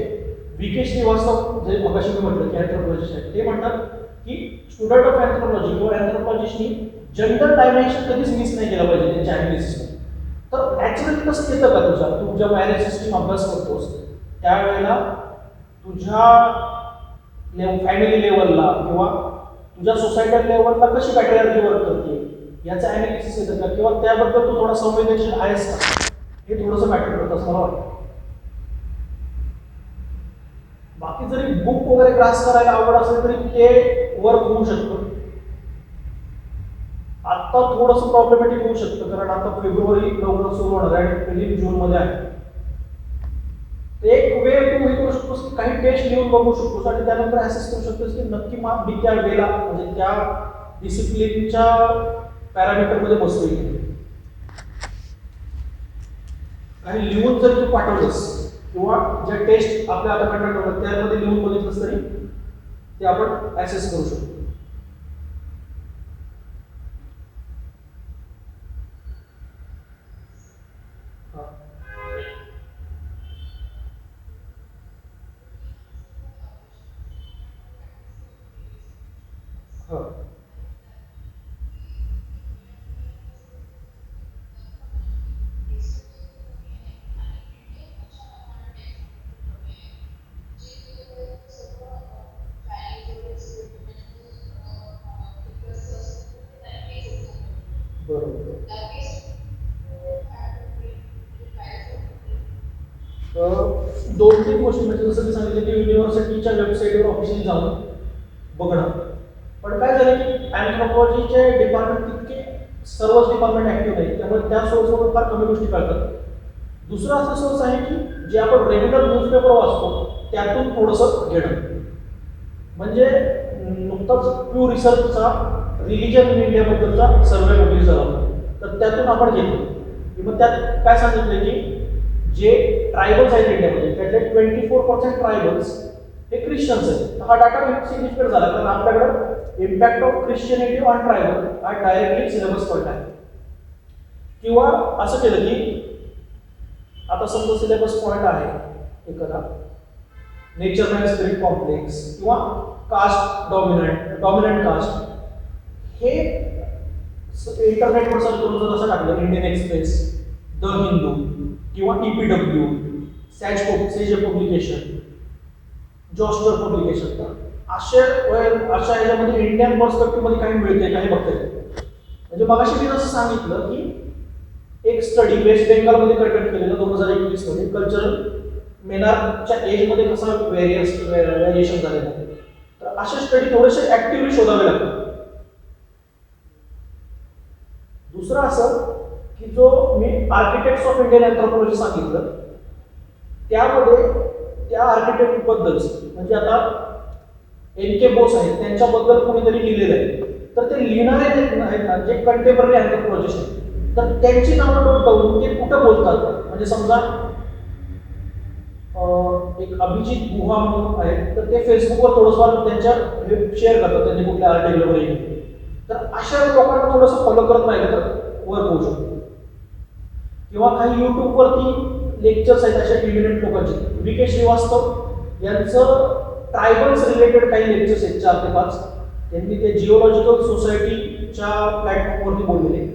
V.K. श्रीवास्तव जे मगाशी मी म्हटलं की अँथ्रोपॉलॉजिस्ट आहेत ते म्हणतात की स्टुडंट ऑफ अँथ्रोपॉलॉजी किंवा अँथ्रोपॉलॉजिस्टनी जनरल डायमेन्शन कधीच मिस नाही केला पाहिजे त्यांच्या अनालिसिसमध्ये. तर नॅचरली कसं येतं का तुझ्या तू जेव्हा मॅरेज सिस्टीम अभ्यास करतोस त्यावेळेला तुझ्या फॅमिली लेवलला किंवा तुझ्या सोसायटी लेवलला कशी पॅट्रियार्की वर्क करते याचं अनालिसिस येतं का किंवा त्याबद्दल तू थोडा संवेदनशील आहेस का हे थोडंसं मॅटर करतं असं मला वाटतं. बाकी जरी बुक वगैरे क्लास करायला आवड असेल तरी ते वर्क होऊ शकतं. आता थोडंसं प्रॉब्लेमॅटिक होऊ शकतं कारण आता फेब्रुवारी लवकर सुरू होणार आहे आणि पहिली जूनमध्ये आहे. एक वेळ तू हे करू शकतोस की काही टेस्ट लिहून बघू शकतोस आणि त्यानंतर ॲसेस करू शकतोस की नक्की मार्क मी त्या वेळेला म्हणजे त्या डिसिप्लिनच्या पॅरामीटरमध्ये बसतोय की काही लिहून जर तू पाठवलंस किंवा ज्या टेस्ट आपल्या आता कंडक्ट होतात त्यामध्ये लिहून बघितलंस तरी ते आपण ॲसेस करू शकतो. दोन तीन गोष्टी म्हणजे जसं मी सांगितलं की युनिव्हर्सिटीच्या वेबसाईटवर ऑफिशियली जाऊन बघणं. पण काय झालं की अँथ्रोपॉलॉजीचे डिपार्टमेंट तितके सर्वच डिपार्टमेंट ऍक्टिव्ह नाही, त्यामुळे त्या सोर्सवरून फार कमी गोष्टी कळतात. दुसरा असा सोर्स आहे की जे आपण रेग्युलर न्यूजपेपर वाचतो त्यातून थोडंसं घेणं. म्हणजे नुकताच प्यू रिसर्चचा रिलिजन इन इंडियाबद्दलचा सर्वे रिलीज झाला होता, तर त्यातून आपण घेतलं की मग त्यात काय सांगितलं की जे ट्रायबल्स आहेत इंडियामध्ये त्यातले 24% ट्रायबल्स हे ख्रिश्चन्स आहेत. हा डाटा सिग्निफिकंट झाला कारण आपल्याकडे impact of Christianity on tribal हा डायरेक्टली सिलेबस पडला आहे. किंवा असं केलं की आता समजा सिलेबस पॉईंट आहे एखादा नेचर मॅन स्पिरिट कॉम्प्लेक्स किंवा कास्ट डॉमिनंट कास्ट, हे इंटरनेटवर सर्च करून जर असं टाकलं इंडियन एक्सप्रेस, द हिंदू किंवा EPW, says publication, zoster publication, तर अशा ह्याच्यामध्ये इंडियन पर्स्पेक्टिव्ह मध्ये काही मिळते काही बघता येते. म्हणजे मगाशी मी जसं सांगितलं की एक स्टडी वेस्ट बेंगालमध्ये कंडक्ट केलेला 2021 मध्ये कल्चरल मेनारच्या एजमध्ये कसा व्हेरिएशन झालेलं आहे. तर अशा स्टडी थोडेसे ऍक्टिव्हली शोधावे लागतात. दुसरं असं की जो मी आर्किटेक्ट्स ऑफ इंडियन अँथ्रोपॉलॉजी सांगितलं त्यामध्ये त्या आर्किटेक्ट बद्दल म्हणजे आता NK बोस आहेत त्यांच्याबद्दल कोणीतरी लिहिलेलं आहे, तर ते लिहिणारे आहेत ना जे कंटेम्पररी अँथ्रोपॉलॉजिस्ट आहेत तर त्यांची नावं नोट करून ते कुठं बोलतात. म्हणजे समजा एक अभिजित गुहा म्हणून आहेत तर ते फेसबुकवर थोडंसं त्यांच्या शेअर करतात त्यांनी कुठल्या आर्टिकलवर येईल, तर अशा लोकांना थोडंसं फॉलो करत राहिलं तर वर्क होऊ शकतो. किंवा काही युट्यूबवरती लेक्चर्स आहेत अशा इमिडिएट लोकांचे, VK श्रीवास्तव यांचं ट्रायबल्स रिलेटेड काही लेक्चर्स आहेत 4 ते 5, त्यांनी ते जिओलॉजिकल सोसायटीच्या प्लॅटफॉर्मवरती बोललेले,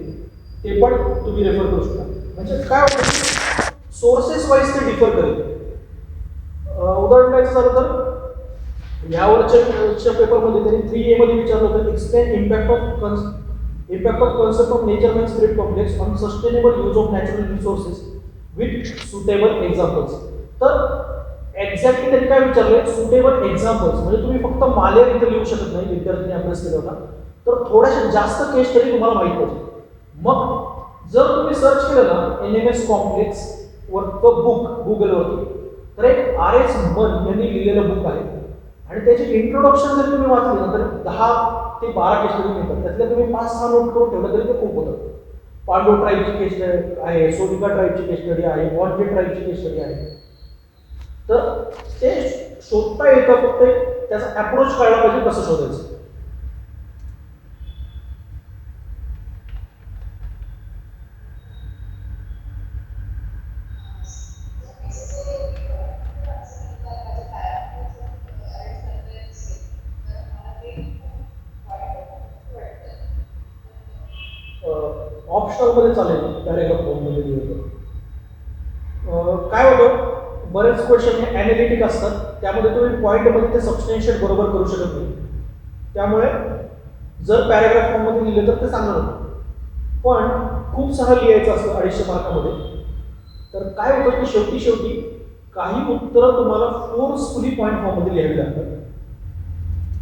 ते पण तुम्ही रेफर करू शकता. म्हणजे काय होतं सोर्सेस वाईज ते डिफर करेल. उदाहरण द्यायचं झालं तर यावरच्या पेपरमध्ये त्यांनी 3A मध्ये विचारलं होतं explain impact of concept of nature man spirit complex on sustainable use of natural resources with suitable examples. तर एक्झॅक्टली त्यांनी काय विचारलंय सुटेबल एक्झाम्पल्स, म्हणजे तुम्ही फक्त मालेर इथे लिहू शकत नाही, विद्यार्थ्यांनी अभ्यास केला होता, तर थोड्याशा जास्त केस स्टडी तुम्हाला माहित पाहिजे. मग जर तुम्ही सर्च केलं ना NMS कॉम्प्लेक्स वरचं बुक गुगलवरती, तर एक RS मन यांनी लिहिलेलं बुक आहे आणि त्याची इंट्रोडक्शन जर तुम्ही वाचली ना तर 10 ते 12 केस स्टडी मिळतात. त्यातल्या तुम्ही 5-6 नोट करून ठेवलं तरी ते खूप होतं. पांडो ट्राईबची केस स्टडी आहे, सोनिका ट्राईबची केस स्टडी आहे, वॉन्टे ट्राईबची केस स्टडी आहे. तर ते शोधता येतं, फक्त त्याचा अप्रोच कळला पाहिजे कसं शोधायचं. ऑप्शनलमध्ये चालेल पॅरेग्राफ फॉर्ममध्ये लिहिलं. काय होतं बरेच क्वेश्चन हे ॲनालिटिक असतात, त्यामध्ये तुम्ही पॉईंटमध्ये ते सबस्टेन्शिएट बरोबर करू शकत नाही. त्यामुळे जर पॅरेग्राफ फॉर्ममध्ये लिहिलं तर ते चांगलं होतं. पण खूप सारं लिहायचं असतं 250 मार्कामध्ये, तर काय होतं की शेवटी काही उत्तरं तुम्हाला फोर्सफुली पॉईंट फॉर्ममध्ये लिहावी लागतात.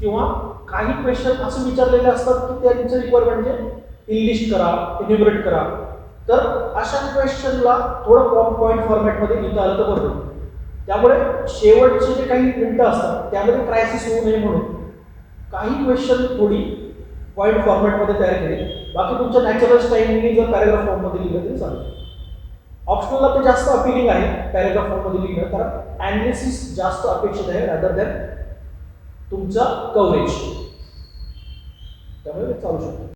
किंवा काही क्वेश्चन असं विचारलेले असतात की त्यांचं रिक्वायरमेंट म्हणजे इनलिस्ट करा, इन्युमरेट करा, तर अशा क्वेश्चनला थोडं पॉईंट फॉर्मॅटमध्ये लिहिता आलं तर बरं. त्यामुळे शेवटचे जे काही मिनिटं असतात त्यामध्ये क्रायसिस होऊ नये म्हणून काही क्वेश्चन थोडी पॉईंट फॉर्मॅटमध्ये तयार केले, बाकी तुमच्या नॅचरल स्टाईलने जर पॅरेग्राफ फॉर्ममध्ये लिहिलं तरी चालेल. ऑप्शनलला ते जास्त अपिलिंग आहे पॅरेग्राफ फॉर्ममध्ये लिहिणं, कारण ॲनालिसिस जास्त अपेक्षित आहे रादर दॅन तुमचा कव्हरेज, त्यामुळे चालू शकतो.